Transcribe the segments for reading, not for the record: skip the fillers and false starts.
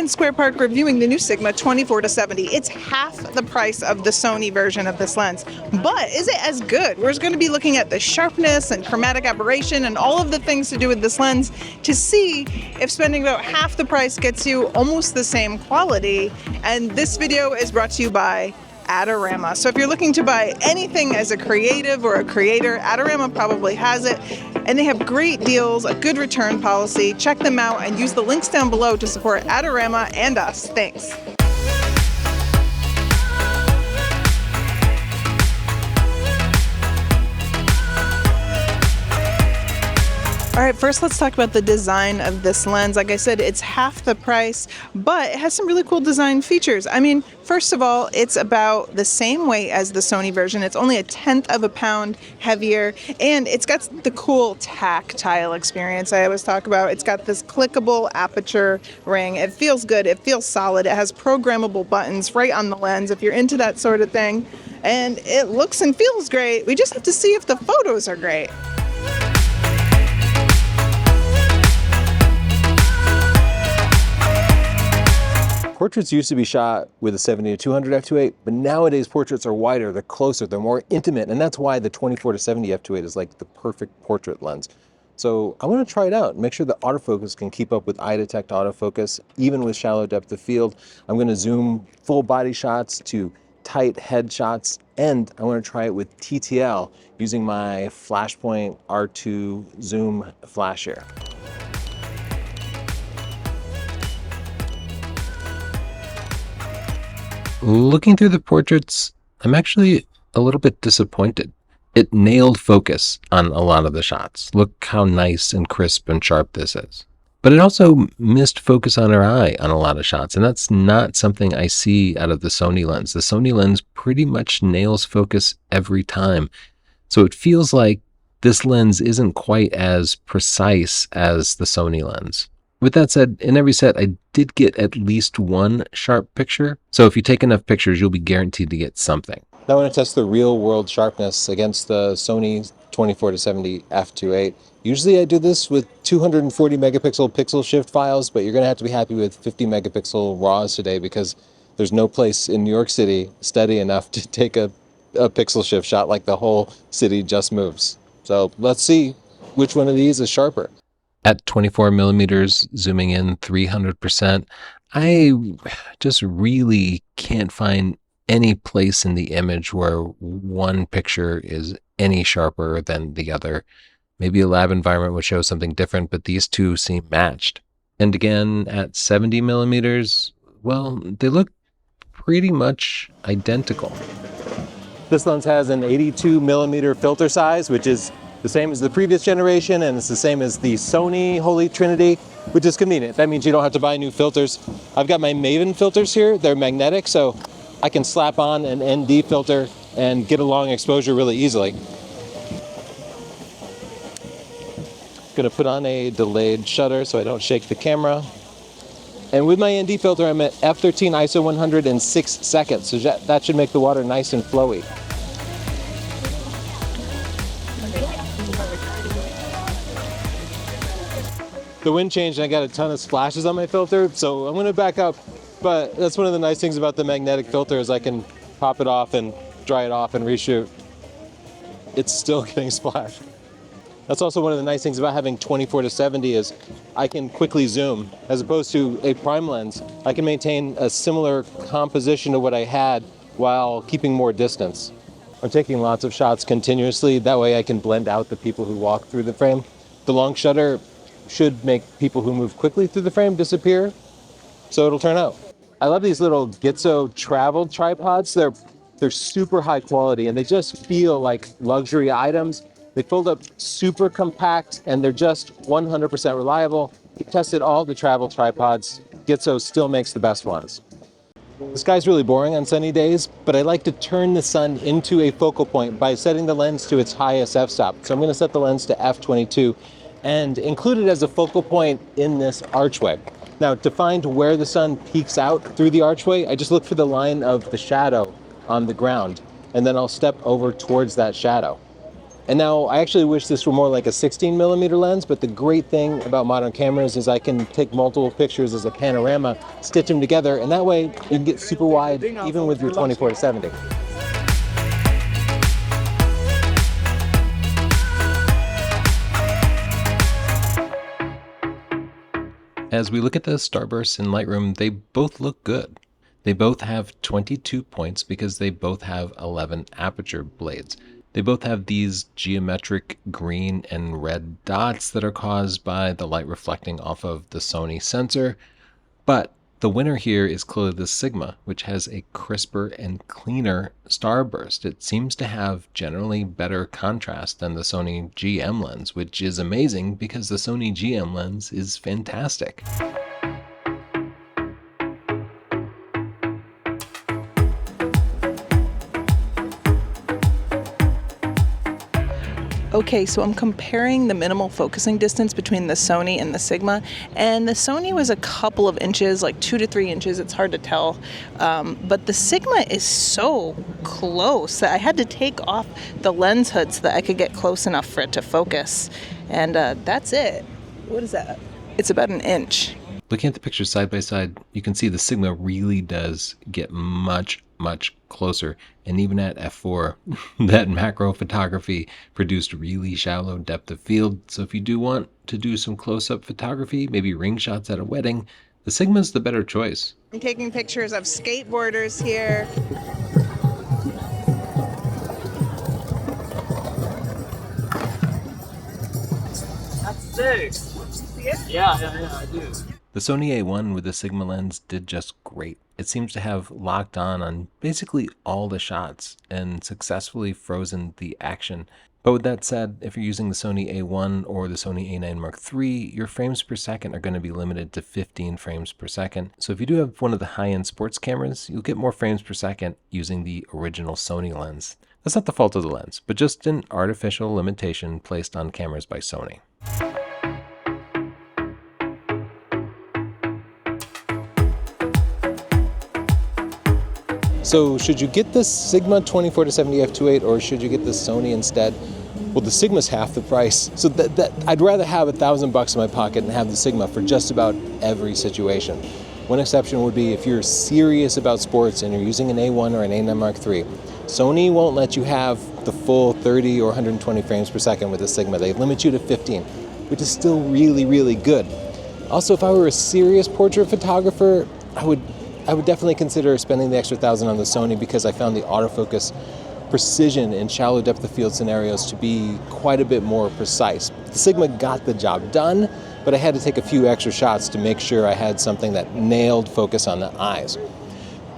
Square Park reviewing the new Sigma 24-70. It's half the price of the Sony version of this lens, but is it as good? We're going to be looking at the sharpness and chromatic aberration and all of the things to do with this lens to see if spending about half the price gets you almost the same quality. And this video is brought to you by Adorama. So if you're looking to buy anything as a creative or a creator, Adorama probably has it. And they have great deals, a good return policy. Check them out and use the links down below to support Adorama and us. Thanks. All right, first let's talk about the design of this lens. Like I said, it's half the price, but it has some really cool design features. I mean, first of all, it's about the same weight as the Sony version. It's only 1/10 of a pound heavier, and it's got the cool tactile experience I always talk about. It's got this clickable aperture ring. It feels good. It feels solid. It has programmable buttons right on the lens if you're into that sort of thing. And it looks and feels great. We just have to see if the photos are great. Portraits used to be shot with a 70-200 f2.8, but nowadays portraits are wider, they're closer, they're more intimate, and that's why the 24-70 f2.8 is like the perfect portrait lens. So I want to try it out, make sure the autofocus can keep up with eye detect autofocus, even with shallow depth of field. I'm going to zoom full body shots to tight head shots, and I want to try it with TTL using my Flashpoint R2 zoom flash here. Looking through the portraits, I'm actually a little bit disappointed. It nailed focus on a lot of the shots. Look how nice and crisp and sharp this is. But it also missed focus on our eye on a lot of shots, and that's not something I see out of the Sony lens. The Sony lens pretty much nails focus every time. So it feels like this lens isn't quite as precise as the Sony lens. With that said, in every set, I did get at least one sharp picture. So if you take enough pictures, you'll be guaranteed to get something. Now I want to test the real world sharpness against the Sony 24-70 f2.8. Usually I do this with 240 megapixel pixel shift files, but you're going to have to be happy with 50 megapixel RAWs today because there's no place in New York City steady enough to take a pixel shift shot like the whole city just moves. So let's see which one of these is sharper. At 24 millimeters, zooming in 300%, I just really can't find any place in the image where one picture is any sharper than the other. Maybe a lab environment would show something different, but these two seem matched. And again, at 70 millimeters, well, they look pretty much identical. This lens has an 82 millimeter filter size, which is the same as the previous generation, and it's the same as the Sony Holy Trinity, which is convenient. That means you don't have to buy new filters. I've got my Maven filters here. They're magnetic, so I can slap on an ND filter and get a long exposure really easily. Gonna put on a delayed shutter so I don't shake the camera. And with my ND filter, I'm at f13 ISO 100 in 6 seconds, so that should make the water nice and flowy. The wind changed and I got a ton of splashes on my filter, so I'm going to back up. But that's one of the nice things about the magnetic filter is I can pop it off and dry it off and reshoot. It's still getting splashed. That's also one of the nice things about having 24-70 is I can quickly zoom. As opposed to a prime lens, I can maintain a similar composition to what I had while keeping more distance. I'm taking lots of shots continuously. That way I can blend out the people who walk through the frame. The long shutter should make people who move quickly through the frame disappear, so it'll turn out. I love these little Gitzo travel tripods. They're super high quality and they just feel like luxury items. They fold up super compact and they're just 100% reliable. We tested all the travel tripods. Gitzo still makes the best ones. The sky's really boring on sunny days, but I like to turn the sun into a focal point by setting the lens to its highest f-stop. So I'm going to set the lens to f22 and include it as a focal point in this archway. Now, to find where the sun peeks out through the archway, I just look for the line of the shadow on the ground, and then I'll step over towards that shadow. And now I actually wish this were more like a 16mm lens, but the great thing about modern cameras is I can take multiple pictures as a panorama, stitch them together, and that way you can get super wide even with your 24-70. As we look at the Starburst in Lightroom, they both look good. They both have 22 points because they both have 11 aperture blades. They both have these geometric green and red dots that are caused by the light reflecting off of the Sony sensor. But the winner here is clearly the Sigma, which has a crisper and cleaner starburst. It seems to have generally better contrast than the Sony GM lens, which is amazing because the Sony GM lens is fantastic. Okay, so I'm comparing the minimal focusing distance between the Sony and the Sigma, and the Sony was a couple of inches, like 2 to 3 inches, it's hard to tell, but the Sigma is so close that I had to take off the lens hood so that I could get close enough for it to focus, and that's it. What is that? It's about an inch. Looking at the pictures side by side, you can see the Sigma really does get much closer. And even at f4, that macro photography produced really shallow depth of field. So if you do want to do some close-up photography, maybe ring shots at a wedding, the Sigma's the better choice. I'm taking pictures of skateboarders here. That's sick. See it? Yeah, I do. The Sony A1 with the Sigma lens did just great. It seems to have locked on basically all the shots and successfully frozen the action. But with that said, if you're using the Sony A1 or the Sony A9 Mark III, your frames per second are going to be limited to 15 frames per second. So if you do have one of the high-end sports cameras, you'll get more frames per second using the original Sony lens. That's not the fault of the lens, but just an artificial limitation placed on cameras by Sony. So should you get the Sigma 24-70 f2.8 or should you get the Sony instead? Well, the Sigma's half the price. So that I'd rather have $1,000 in my pocket and have the Sigma for just about every situation. One exception would be if you're serious about sports and you're using an A1 or an A9 Mark III. Sony won't let you have the full 30 or 120 frames per second with the Sigma. They limit you to 15, which is still really good. Also, if I were a serious portrait photographer, I would definitely consider spending the extra $1,000 on the Sony because I found the autofocus precision in shallow depth of field scenarios to be quite a bit more precise. The Sigma got the job done, but I had to take a few extra shots to make sure I had something that nailed focus on the eyes.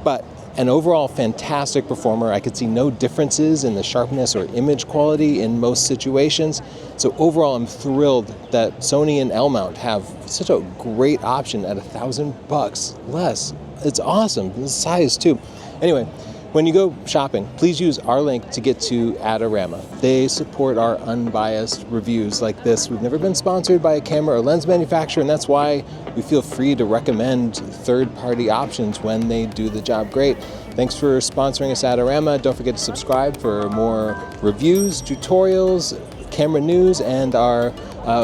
But an overall fantastic performer. I could see no differences in the sharpness or image quality in most situations. So overall, I'm thrilled that Sony and L-mount have such a great option at $1,000 less. It's awesome. The size too. Anyway, when you go shopping, please use our link to get to Adorama. They support our unbiased reviews like this. We've never been sponsored by a camera or lens manufacturer, and that's why we feel free to recommend third-party options when they do the job great. Thanks for sponsoring us, Adorama. Don't forget to subscribe for more reviews, tutorials, camera news, and our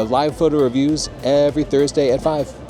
live photo reviews every Thursday at 5.